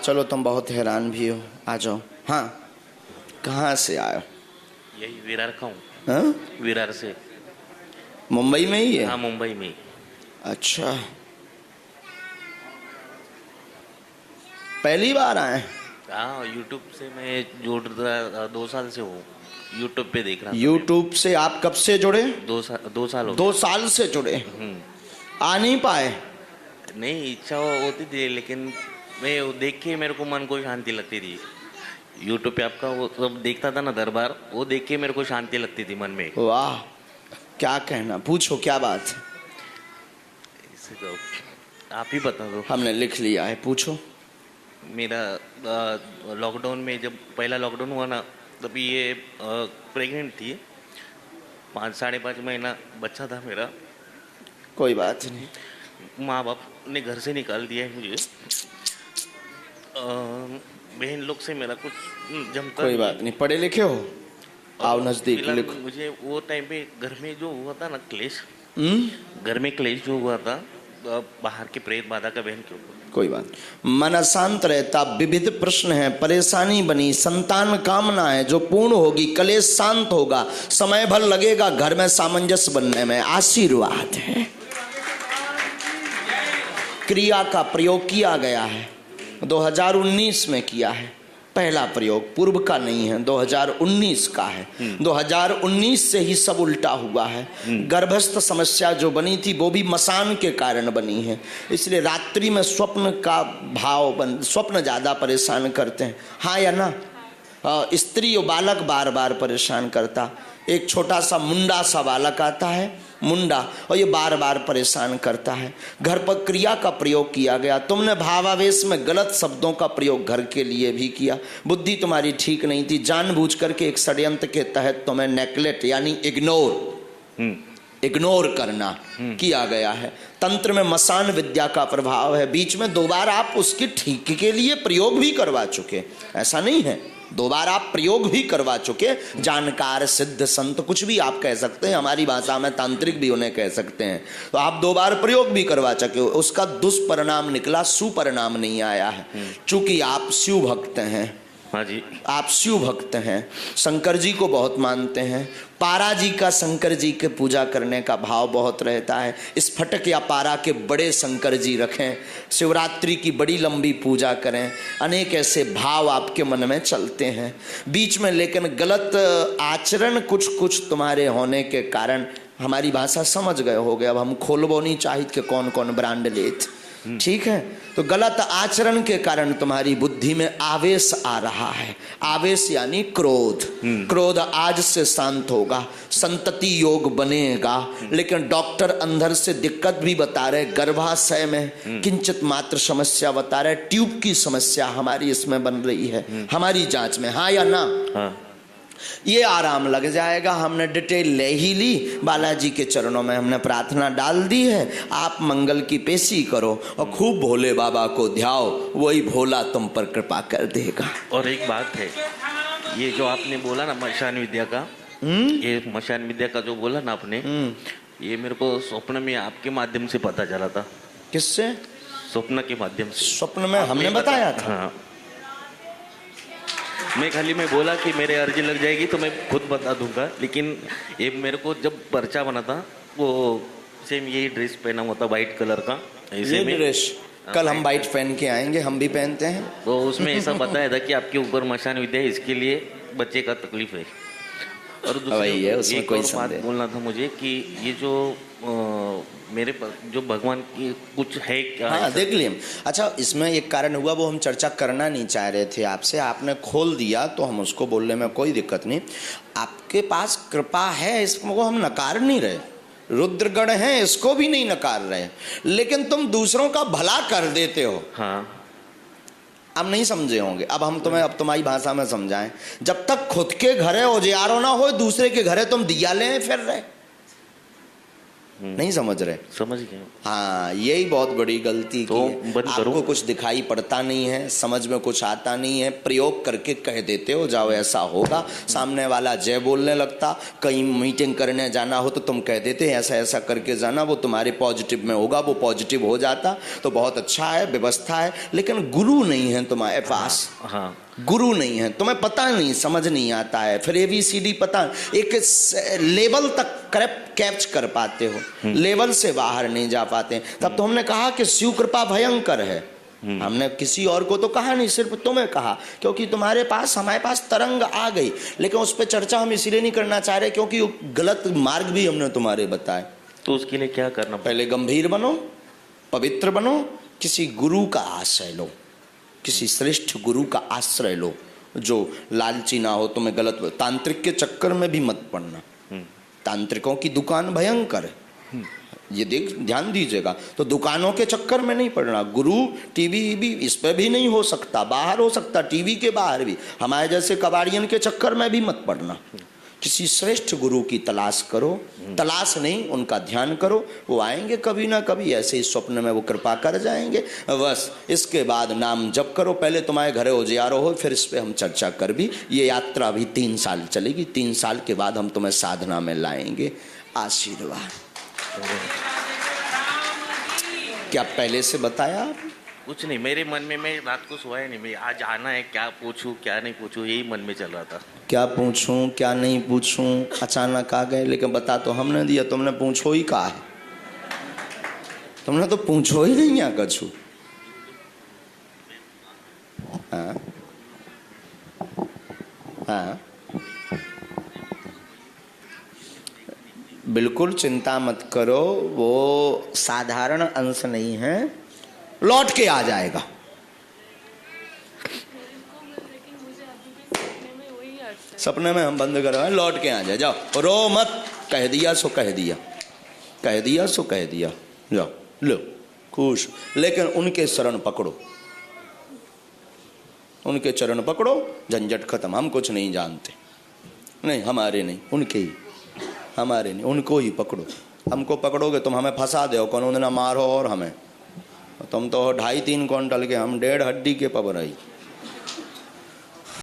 चलो तुम बहुत हैरान भी हो, आ जाओ। हाँ, कहाँ से आए हो? यही विरार का हूँ। हाँ? विरार से। मुंबई में ही है? हाँ, मुंबई में। अच्छा, पहली बार आए? हाँ, यूट्यूब से मैं जोड़ रहा, 2 साल से हूँ यूट्यूब पे देख रहा था। यूट्यूब से आप कब से जुड़े? 2 साल हो 2 साल से जुड़े। आ नहीं पाए? नहीं, इच्छा होती थी लेकिन मैं वो देख के मेरे को मन को शांति लगती थी। यूट्यूब पे आपका वो सब देखता था ना दरबार, वो देख के मेरे को शांति लगती थी मन में। वाह, क्या कहना, पूछो क्या बात है। इसे तो आप ही बता दो। हमने लिख लिया है, पूछो। मेरा लॉकडाउन में जब पहला लॉकडाउन हुआ ना, तभी ये प्रेग्नेंट थी। 5 साढ़े 5 महीना बच्चा था मेरा। कोई बात नहीं। माँ बाप ने घर से निकाल दिया है मुझे। बहन लोग से मेरा कुछ जमता कोई नहीं। बात नहीं, पढ़े लिखे हो? आओ नजदीक फिलहाल लिखो। मुझे वो टाइम पे घर में जो हुआ था ना क्लेश, घर में क्लेश जो हुआ था बाहर के प्रेत बाधा का बहन के ऊपर। कोई बात, मन अशांत रहता, विविध प्रश्न है, परेशानी बनी, संतान कामना है जो पूर्ण होगी, कलेश शांत होगा, समय भर लगेगा घर में सामंजस्य बनने में, आशीर्वाद है। क्रिया का प्रयोग किया गया है, 2019 में किया है पहला प्रयोग, पूर्व का नहीं है, 2019 का है। 2019 से ही सब उल्टा हुआ है। गर्भस्थ समस्या जो बनी थी वो भी मसान के कारण बनी है, इसलिए रात्रि में स्वप्न का भाव स्वप्न ज़्यादा परेशान करते हैं। हाँ या ना? स्त्री और बालक बार बार परेशान करता। एक छोटा सा मुंडा सा बालक आता है, मुंडा, और ये बार बार परेशान करता है। घर पर क्रिया का प्रयोग किया गया, तुमने भावावेश में गलत शब्दों का प्रयोग घर के लिए भी किया। बुद्धि तुम्हारी ठीक नहीं थी, जानबूझ करके एक षड्यंत्र के तहत तुम्हें नेग्लेक्ट यानी इग्नोर करना किया गया है। तंत्र में मसान विद्या का प्रभाव है। बीच में 2 बार आप उसके ठीक के लिए प्रयोग भी करवा चुके, ऐसा नहीं है, 2 बार आप प्रयोग भी करवा चुके। जानकार, सिद्ध, संत, कुछ भी आप कह सकते हैं, हमारी भाषा में तांत्रिक भी उन्हें कह सकते हैं। तो आप 2 बार प्रयोग भी करवा चुके हो, उसका दुष्परिणाम निकला, सुपरिणाम नहीं आया है। चूंकि आप शिव भक्त हैं। हाँ जी, आप शिव भक्त हैं, शंकर जी को बहुत मानते हैं। पारा जी का शंकर जी के पूजा करने का भाव बहुत रहता है। स्फटिक या पारा के बड़े शंकर जी रखें, शिवरात्रि की बड़ी लंबी पूजा करें, अनेक ऐसे भाव आपके मन में चलते हैं। बीच में लेकिन गलत आचरण कुछ तुम्हारे होने के कारण हमारी भाषा समझ गए हो गए। अब हम खोलबो नहीं चाहिए कि कौन कौन ब्रांड लेत, ठीक है? तो गलत आचरण के कारण तुम्हारी बुद्धि में आवेश आ रहा है। आवेश यानी क्रोध। क्रोध आज से शांत होगा, संतति योग बनेगा। लेकिन डॉक्टर अंदर से दिक्कत भी बता रहे, गर्भाशय में किंचित मात्र समस्या बता रहे, ट्यूब की समस्या हमारी इसमें बन रही है, हमारी जांच में। हाँ या ना? हाँ। ये आराम लग जाएगा। हमने डिटेल ले ही ली, बालाजी के चरणों में हमने प्रार्थना डाल दी है। आप मंगल की पेशी करो और खूब भोले बाबा को ध्याओ, वही भोला तुम पर कृपा कर देगा। और एक बात है, ये जो आपने बोला ना मशान विद्या का, ये मशान विद्या का जो बोला ना आपने, ये मेरे को स्वप्न में आपके माध्यम से पता चला था। किससे? स्वप्न के माध्यम से। स्वप्न में हमने बताया था? हाँ, मैं बोला कि मेरे अर्जी लग जाएगी तो मैं खुद बता दूंगा, लेकिन ये मेरे को जब पर्चा बना था वो सेम यही ड्रेस पहना हुआ था, वाइट कलर का। ये ड्रेस कल हम वाइट पहन के आएंगे, हम भी पहनते हैं। तो उसमें ऐसा बताया था कि आपके ऊपर मशान विद्या है, इसके लिए बच्चे का तकलीफ है। और दूसरी एक और बात बोलना था मुझे कि ये जो मेरे पास जो भगवान की कुछ है क्या? हाँ, देख लिए। अच्छा, इसमें एक कारण हुआ, वो हम चर्चा करना नहीं चाह रहे थे आपसे, आपने खोल दिया तो हम उसको बोलने में कोई दिक्कत नहीं। आपके पास कृपा है, इसको हम नकार नहीं रहे, रुद्रगण है इसको भी नहीं नकार रहे, लेकिन तुम दूसरों का भला कर देते हो। हाँ, अब नहीं समझे होंगे, अब हम तुम्हें अब तुम्हारी भाषा में समझाएं। जब तक खुद के घरे उजियारो ना हो, दूसरे के घरे तुम दिया ले फिर रहे। नहीं समझ रहे? समझ गए। हाँ, यही बहुत बड़ी गलती तो की है। बंद करो। आपको कुछ दिखाई पड़ता नहीं है, समझ में कुछ आता नहीं है, प्रयोग करके कह देते हो जाओ ऐसा होगा, सामने वाला जय बोलने लगता। कहीं मीटिंग करने जाना हो तो तुम कह देते ऐसा ऐसा करके जाना, वो तुम्हारे पॉजिटिव में होगा, वो पॉजिटिव हो जाता। तो बहुत अच्छा है, व्यवस्था है, लेकिन गुरु नहीं है तुम्हारे पास। हाँ, गुरु नहीं है, तुम्हें पता नहीं, समझ नहीं आता है, फिर ABCD पता, एक लेवल तक कैप्च कर पाते हो, लेवल से बाहर नहीं जा पाते। तब तो हमने कहा कि शिव कृपा भयंकर है। हमने किसी और को तो कहा नहीं, सिर्फ तुम्हें कहा, क्योंकि तुम्हारे पास, हमारे पास तरंग आ गई। लेकिन उस पर चर्चा हम इसीलिए नहीं करना चाह रहे क्योंकि गलत मार्ग भी हमने तुम्हारे बताए। तो उसके लिए क्या करना? पहले गंभीर बनो, पवित्र बनो, किसी गुरु का आश्रय लो, किसी श्रेष्ठ गुरु का आश्रय लो जो लालची ना हो, तुम्हें गलत। तांत्रिक के चक्कर में भी मत पड़ना, तांत्रिकों की दुकान भयंकर है, ये देख ध्यान दीजिएगा। तो दुकानों के चक्कर में नहीं पड़ना। गुरु टीवी भी इस पे भी नहीं हो सकता, बाहर हो सकता, टीवी के बाहर भी। हमारे जैसे कबाड़ियन के चक्कर में भी मत पड़ना। किसी श्रेष्ठ गुरु की तलाश करो, तलाश नहीं, उनका ध्यान करो, वो आएंगे कभी ना कभी, ऐसे ही स्वप्न में वो कृपा कर जाएंगे। बस इसके बाद नाम जप करो। पहले तुम्हारे घरे उजियारो हो, फिर इस पे हम चर्चा कर भी। ये यात्रा अभी 3 साल चलेगी, 3 साल के बाद हम तुम्हें साधना में लाएंगे। आशीर्वाद। क्या पहले से बताया? कुछ नहीं, मेरे मन में, मैं रात को सोया नहीं, मैं आज आना है, क्या पूछूं क्या नहीं पूछूं, यही मन में चल रहा था। क्या पूछूं क्या नहीं पूछूं, अचानक आ गए। लेकिन बता तो हमने दिया, तुमने पूछो ही कहा है, तुमने तो पूछो ही नहीं यहाँ कछु। हाँ हाँ, बिल्कुल चिंता मत करो, वो साधारण अंश नहीं है, लौट के आ जाएगा। सपने में हम बंद करवाए, लौट के आ जाए। जाओ, रो मत, कह दिया सो कह दिया, कह दिया सो कह दिया, जाओ लो खुश। लेकिन उनके शरण पकड़ो, उनके चरण पकड़ो, झंझट खत्म। हम कुछ नहीं जानते, नहीं हमारे नहीं, उनके ही, हमारे नहीं, उनको ही पकड़ो। हमको पकड़ोगे तुम हमें फंसा दो, कौन ना मारो और हमें, तुम तो 2.5-3 क्विंटल के, हम 1.5 हड्डी के पब रही।